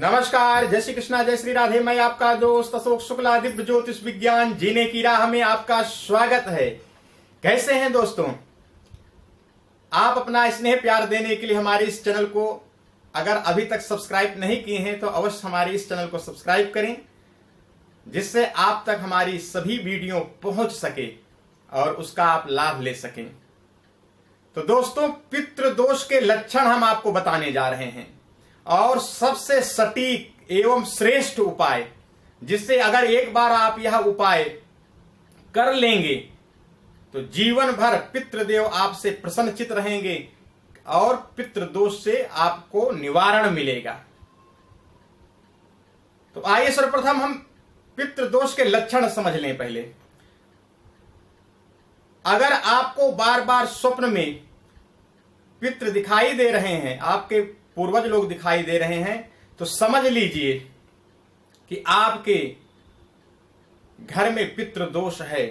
नमस्कार, जय श्री कृष्णा, जय श्री राधे। मैं आपका दोस्त अशोक शुक्ला, दिव्य ज्योतिष विज्ञान जीने की राह में आपका स्वागत है। कैसे हैं दोस्तों? आप अपना स्नेह प्यार देने के लिए हमारे इस चैनल को अगर अभी तक सब्सक्राइब नहीं किए हैं तो अवश्य हमारे इस चैनल को सब्सक्राइब करें, जिससे आप तक हमारी सभी वीडियो पहुंच सके और उसका आप लाभ ले सकें। तो दोस्तों, पितृदोष के लक्षण हम आपको बताने जा रहे हैं और सबसे सटीक एवं श्रेष्ठ उपाय, जिससे अगर एक बार आप यह उपाय कर लेंगे तो जीवन भर पितृदेव आपसे प्रसन्नचित रहेंगे और पितृदोष से आपको निवारण मिलेगा। तो आइए सर्वप्रथम हम पितृदोष के लक्षण समझ लें। पहले, अगर आपको बार बार स्वप्न में पितृ दिखाई दे रहे हैं, आपके पूर्वज लोग दिखाई दे रहे हैं, तो समझ लीजिए कि आपके घर में पितृदोष है।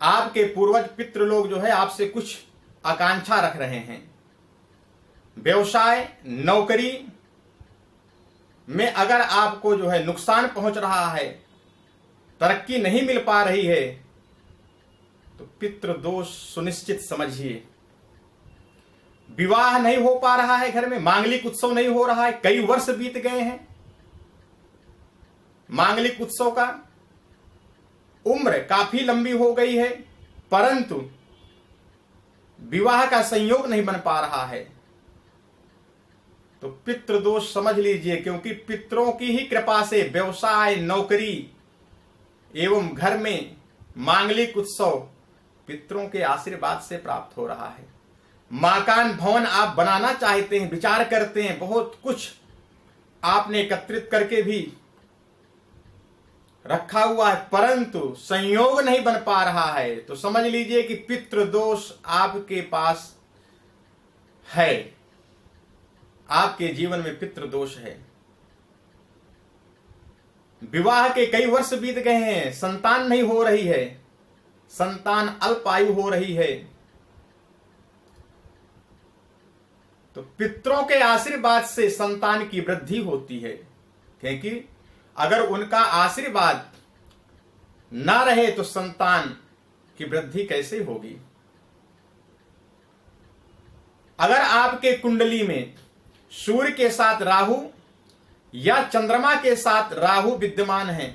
आपके पूर्वज पितृ लोग जो है आपसे कुछ आकांक्षा रख रहे हैं। व्यवसाय, नौकरी में अगर आपको जो है नुकसान पहुंच रहा है, तरक्की नहीं मिल पा रही है, तो पितृदोष सुनिश्चित समझिए। विवाह नहीं हो पा रहा है घर में, मांगलिक उत्सव नहीं हो रहा है, कई वर्ष बीत गए हैं मांगलिक उत्सव का, उम्र काफी लंबी हो गई है, परंतु विवाह का संयोग नहीं बन पा रहा है, तो पितृदोष समझ लीजिए। क्योंकि पितरों की ही कृपा से व्यवसाय, नौकरी एवं घर में मांगलिक उत्सव पितरों के आशीर्वाद से प्राप्त हो रहा है। मकान भवन आप बनाना चाहते हैं, विचार करते हैं, बहुत कुछ आपने एकत्रित करके भी रखा हुआ है, परंतु संयोग नहीं बन पा रहा है, तो समझ लीजिए कि पितृदोष आपके पास है। आपके जीवन में पितृदोष है। विवाह के कई वर्ष बीत गए हैं, संतान नहीं हो रही है, संतान अल्पायु हो रही है, तो पितरों के आशीर्वाद से संतान की वृद्धि होती है। क्योंकि अगर उनका आशीर्वाद ना रहे तो संतान की वृद्धि कैसे होगी। अगर आपके कुंडली में सूर्य के साथ राहु या चंद्रमा के साथ राहु विद्यमान है,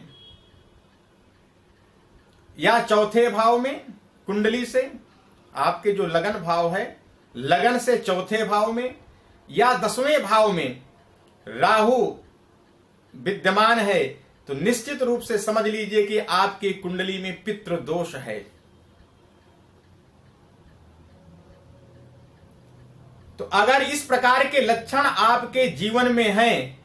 या चौथे भाव में कुंडली से आपके जो लगन भाव है, लगन से चौथे भाव में या 10वें भाव में राहु विद्यमान है, तो निश्चित रूप से समझ लीजिए कि आपकी कुंडली में पितृदोष है। तो अगर इस प्रकार के लक्षण आपके जीवन में हैं,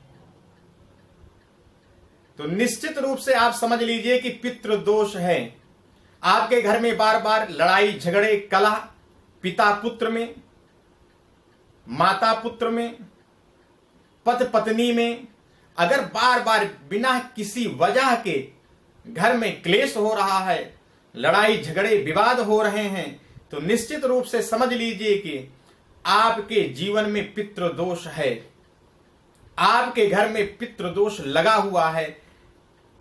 तो निश्चित रूप से आप समझ लीजिए कि पितृदोष है। आपके घर में बार बार लड़ाई झगड़े, कलह, पिता पुत्र में, माता पुत्र में, पति पत्नी में, अगर बार बार बिना किसी वजह के घर में क्लेश हो रहा है, लड़ाई झगड़े विवाद हो रहे हैं, तो निश्चित रूप से समझ लीजिए कि आपके जीवन में पितृदोष है। आपके घर में पितृदोष लगा हुआ है।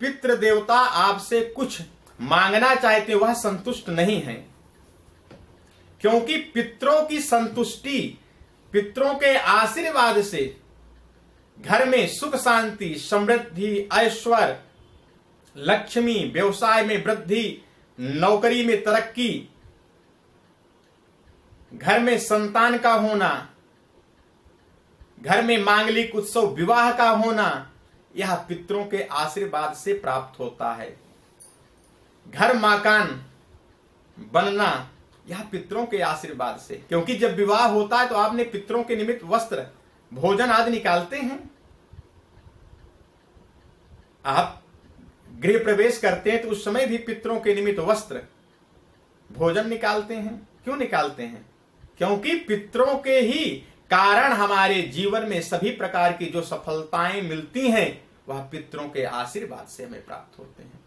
पितृ देवता आपसे कुछ मांगना चाहते, वह संतुष्ट नहीं है। क्योंकि पितरों की संतुष्टि, पितरों के आशीर्वाद से घर में सुख शांति, समृद्धि, ऐश्वर्य, लक्ष्मी, व्यवसाय में वृद्धि, नौकरी में तरक्की, घर में संतान का होना, घर में मांगलिक उत्सव, विवाह का होना, यह पितरों के आशीर्वाद से प्राप्त होता है। घर मकान बनना, यह पितरों के आशीर्वाद से। क्योंकि जब विवाह होता है तो आपने पितरों के निमित्त वस्त्र, भोजन आदि निकालते हैं। आप गृह प्रवेश करते हैं तो उस समय भी पितरों के निमित्त वस्त्र, भोजन निकालते हैं। क्यों निकालते हैं? क्योंकि पितरों के ही कारण हमारे जीवन में सभी प्रकार की जो सफलताएं मिलती हैं, वह पितरों के आशीर्वाद से हमें प्राप्त होते हैं।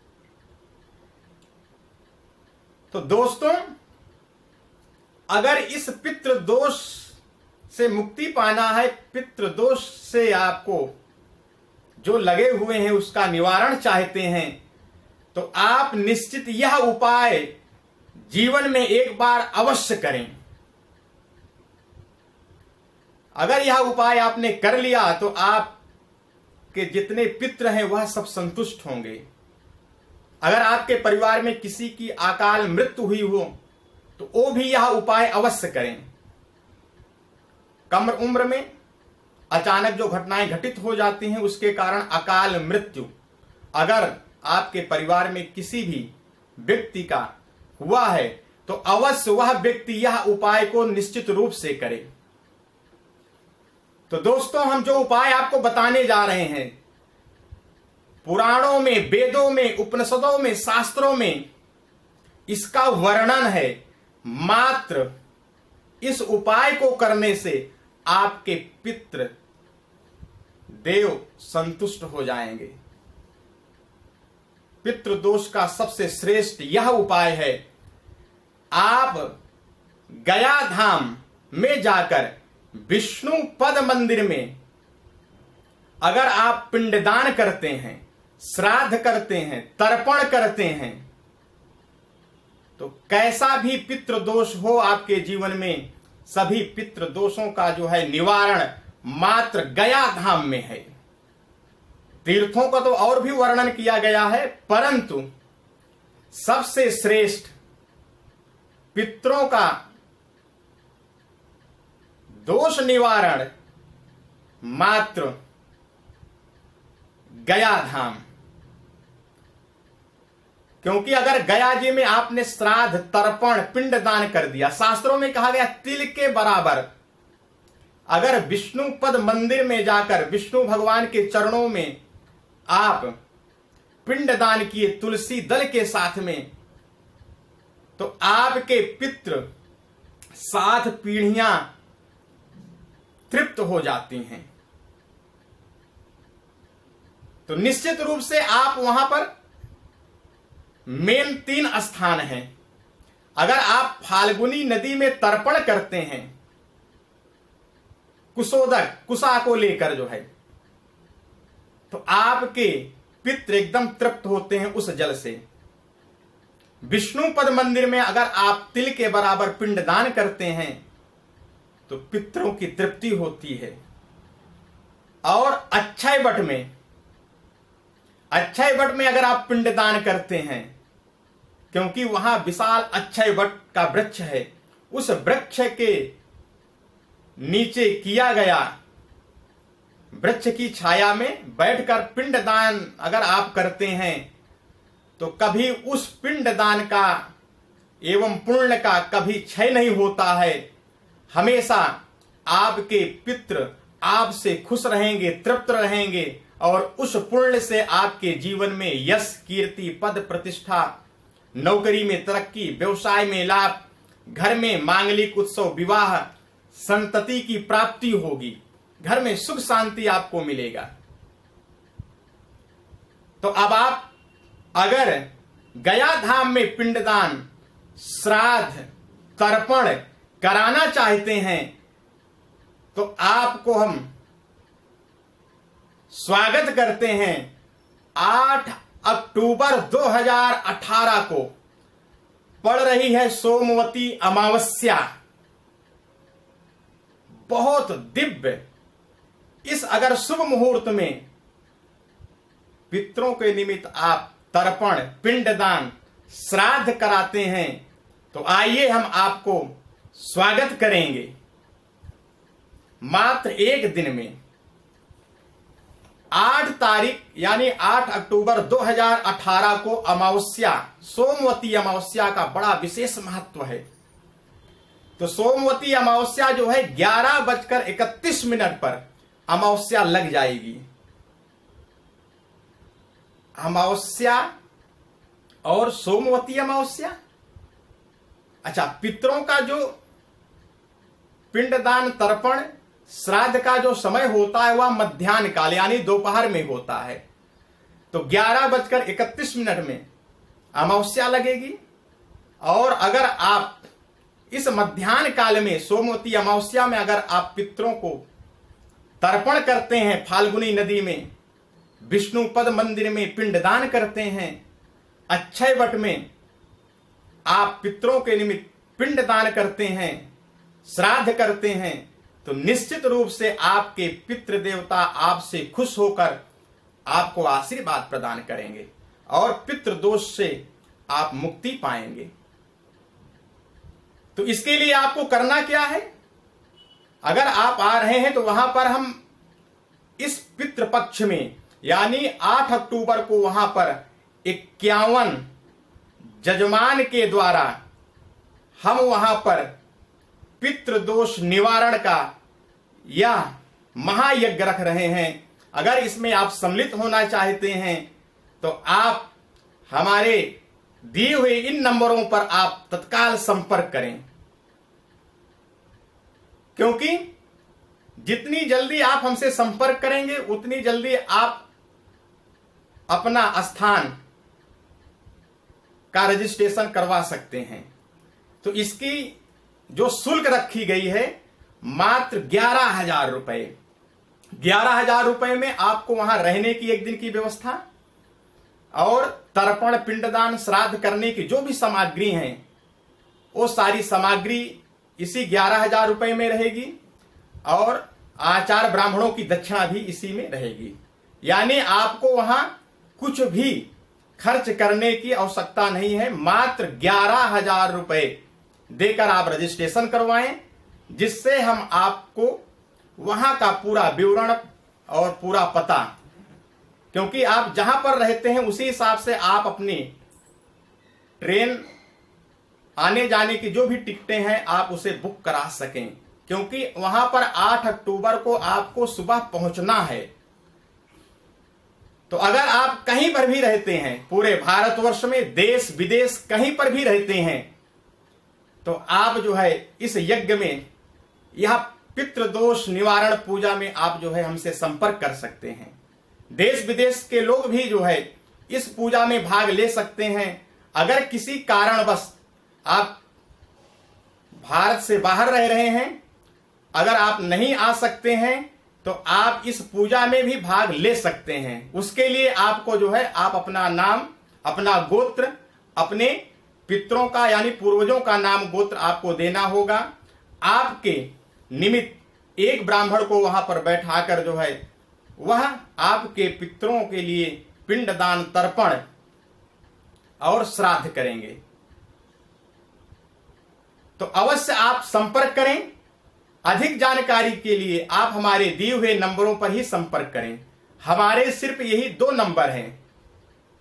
तो दोस्तों, अगर इस पितृदोष से मुक्ति पाना है, पितृदोष से आपको जो लगे हुए हैं उसका निवारण चाहते हैं, तो आप निश्चित यह उपाय जीवन में एक बार अवश्य करें। अगर यह उपाय आपने कर लिया तो आपके जितने पितृ हैं वह सब संतुष्ट होंगे। अगर आपके परिवार में किसी की अकाल मृत्यु हुई हो तो वो भी यह उपाय अवश्य करें। कम उम्र में अचानक जो घटनाएं घटित हो जाती हैं उसके कारण अकाल मृत्यु अगर आपके परिवार में किसी भी व्यक्ति का हुआ है तो अवश्य वह व्यक्ति यह उपाय को निश्चित रूप से करे। तो दोस्तों, हम जो उपाय आपको बताने जा रहे हैं, पुराणों में, वेदों में, उपनिषदों में, शास्त्रों में इसका वर्णन है। मात्र इस उपाय को करने से आपके पितृ देव संतुष्ट हो जाएंगे। पितृदोष का सबसे श्रेष्ठ यह उपाय है, आप गया धाम में जाकर विष्णु पद मंदिर में अगर आप पिंडदान करते हैं, श्राद्ध करते हैं, तर्पण करते हैं, तो कैसा भी पितृदोष हो आपके जीवन में, सभी पितृदोषों का जो है निवारण मात्र गया धाम में है। तीर्थों का तो और भी वर्णन किया गया है, परंतु सबसे श्रेष्ठ पितरों का दोष निवारण मात्र गया धाम। क्योंकि अगर गया जी में आपने श्राद्ध, तर्पण, पिंडदान कर दिया, शास्त्रों में कहा गया तिल के बराबर अगर विष्णु पद मंदिर में जाकर विष्णु भगवान के चरणों में आप पिंडदान किए तुलसी दल के साथ में, तो आपके पितृ 7 पीढ़ियां तृप्त हो जाती हैं। तो निश्चित रूप से आप वहां पर मेन 3 स्थान हैं। अगर आप फाल्गुनी नदी में तर्पण करते हैं, कुशोदक, कुशा को लेकर जो है, तो आपके पितृ एकदम तृप्त होते हैं उस जल से। विष्णु पद मंदिर में अगर आप तिल के बराबर पिंडदान करते हैं तो पितरों की तृप्ति होती है। और अक्षय वट में अगर आप पिंडदान करते हैं, क्योंकि वहां विशाल अक्षय वट का वृक्ष है, उस वृक्ष के नीचे किया गया, वृक्ष की छाया में बैठकर पिंडदान अगर आप करते हैं तो कभी उस पिंडदान का एवं पुण्य का कभी क्षय नहीं होता है। हमेशा आपके पितृ आपसे खुश रहेंगे, तृप्त रहेंगे और उस पुण्य से आपके जीवन में यश, कीर्ति, पद, प्रतिष्ठा, नौकरी में तरक्की, व्यवसाय में लाभ, घर में मांगलिक उत्सव, विवाह, संतति की प्राप्ति होगी, घर में सुख शांति आपको मिलेगा। तो अब आप अगर गया धाम में पिंडदान, श्राद्ध, तर्पण कराना चाहते हैं तो आपको हम स्वागत करते हैं 8 अक्टूबर 2018 को पड़ रही है सोमवती अमावस्या। बहुत दिव्य इस अगर शुभ मुहूर्त में पितरों के निमित्त आप तर्पण, पिंडदान, श्राद्ध कराते हैं तो आइए हम आपको स्वागत करेंगे। मात्र एक दिन में 8 तारीख यानी 8 अक्टूबर 2018 को अमावस्या, सोमवती अमावस्या का बड़ा विशेष महत्व है। तो सोमवती अमावस्या जो है 11:31 पर अमावस्या लग जाएगी। अमावस्या और सोमवती अमावस्या, अच्छा, पितरों का जो पिंडदान, तर्पण, श्राद्ध का जो समय होता है वह मध्याह्न काल यानी दोपहर में होता है। तो 11:31 में अमावस्या लगेगी। और अगर आप इस मध्याह्न काल में सोमवती अमावस्या में अगर आप पितरों को तर्पण करते हैं फाल्गुनी नदी में, विष्णुपद मंदिर में पिंडदान करते हैं, अक्षय वट में आप पितरों के निमित्त पिंडदान करते हैं, श्राद्ध करते हैं, तो निश्चित रूप से आपके पितृ देवता आपसे खुश होकर आपको आशीर्वाद प्रदान करेंगे और पितृ दोष से आप मुक्ति पाएंगे। तो इसके लिए आपको करना क्या है? अगर आप आ रहे हैं तो वहां पर हम इस पितृ पक्ष में यानी 8 अक्टूबर को वहां पर 51 जजमान के द्वारा हम वहां पर पितृदोष निवारण का यह महायज्ञ रख रहे हैं। अगर इसमें आप सम्मिलित होना चाहते हैं तो आप हमारे दिए हुए इन नंबरों पर आप तत्काल संपर्क करें, क्योंकि जितनी जल्दी आप हमसे संपर्क करेंगे उतनी जल्दी आप अपना स्थान का रजिस्ट्रेशन करवा सकते हैं। तो इसकी जो शुल्क रखी गई है मात्र 11,000 रुपए। 11,000 रुपए में आपको वहां रहने की एक दिन की व्यवस्था और तर्पण पिंडदान श्राद्ध करने की जो भी सामग्री हैं वो सारी सामग्री इसी 11,000 रुपए में रहेगी और आचार्य ब्राह्मणों की दक्षिणा भी इसी में रहेगी। यानी आपको वहां कुछ भी खर्च करने की आवश्यकता नहीं है। मात्र 11,000 रुपए देकर आप रजिस्ट्रेशन करवाएं, जिससे हम आपको वहां का पूरा विवरण और पूरा पता, क्योंकि आप जहां पर रहते हैं उसी हिसाब से आप अपनी ट्रेन आने जाने की जो भी टिकटें हैं आप उसे बुक करा सकें, क्योंकि वहां पर 8 अक्टूबर को आपको सुबह पहुंचना है। तो अगर आप कहीं पर भी रहते हैं, पूरे भारतवर्ष में देश विदेश कहीं पर भी रहते हैं, तो आप जो है इस यज्ञ में यह पितृदोष निवारण पूजा में आप जो है हमसे संपर्क कर सकते हैं। देश विदेश के लोग भी जो है इस पूजा में भाग ले सकते हैं। अगर किसी कारणवश आप भारत से बाहर रह रहे हैं, अगर आप नहीं आ सकते हैं तो आप इस पूजा में भी भाग ले सकते हैं। उसके लिए आपको जो है आप अपना नाम, अपना गोत्र, अपने पितरों का यानी पूर्वजों का नाम गोत्र आपको देना होगा। आपके निमित्त एक ब्राह्मण को वहां पर बैठाकर जो है वह आपके पितरों के लिए पिंडदान, तर्पण और श्राद्ध करेंगे। तो अवश्य आप संपर्क करें। अधिक जानकारी के लिए आप हमारे दिए हुए नंबरों पर ही संपर्क करें। हमारे सिर्फ यही 2 नंबर हैं,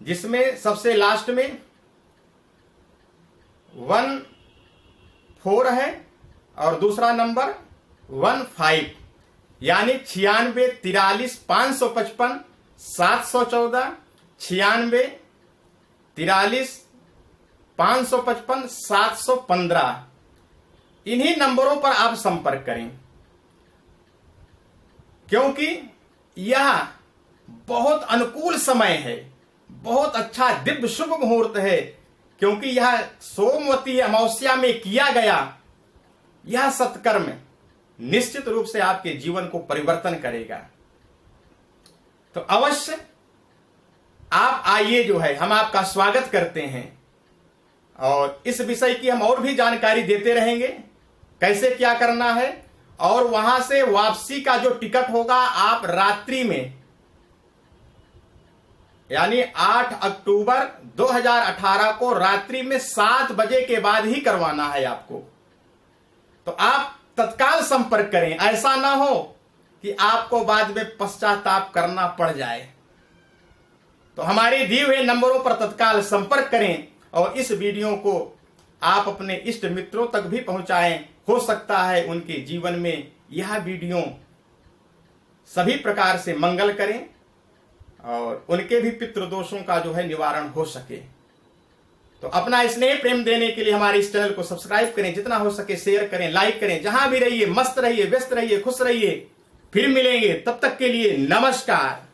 जिसमें सबसे लास्ट में 14 है और दूसरा नंबर 15, यानी 96 43 555 714, 96 43 555 715। इन्हीं नंबरों पर आप संपर्क करें, क्योंकि यह बहुत अनुकूल समय है, बहुत अच्छा दिव्य शुभ मुहूर्त है, क्योंकि यह सोमवती अमावस्या में किया गया यह सत्कर्म निश्चित रूप से आपके जीवन को परिवर्तन करेगा। तो अवश्य आप आइए, जो है हम आपका स्वागत करते हैं और इस विषय की हम और भी जानकारी देते रहेंगे, कैसे क्या करना है। और वहां से वापसी का जो टिकट होगा आप रात्रि में यानी 8 अक्टूबर 2018 को रात्रि में 7 बजे के बाद ही करवाना है आपको। तो आप तत्काल संपर्क करें, ऐसा ना हो कि आपको बाद में पश्चाताप करना पड़ जाए। तो हमारे दिए हुए नंबरों पर तत्काल संपर्क करें और इस वीडियो को आप अपने इष्ट मित्रों तक भी पहुंचाएं। हो सकता है उनके जीवन में यह वीडियो सभी प्रकार से मंगल करें और उनके भी पितृदोषों का जो है निवारण हो सके। तो अपना स्नेह प्रेम देने के लिए हमारे इस चैनल को सब्सक्राइब करें, जितना हो सके शेयर करें, लाइक करें। जहां भी रहिए मस्त रहिए, व्यस्त रहिए, खुश रहिए। फिर मिलेंगे, तब तक के लिए नमस्कार।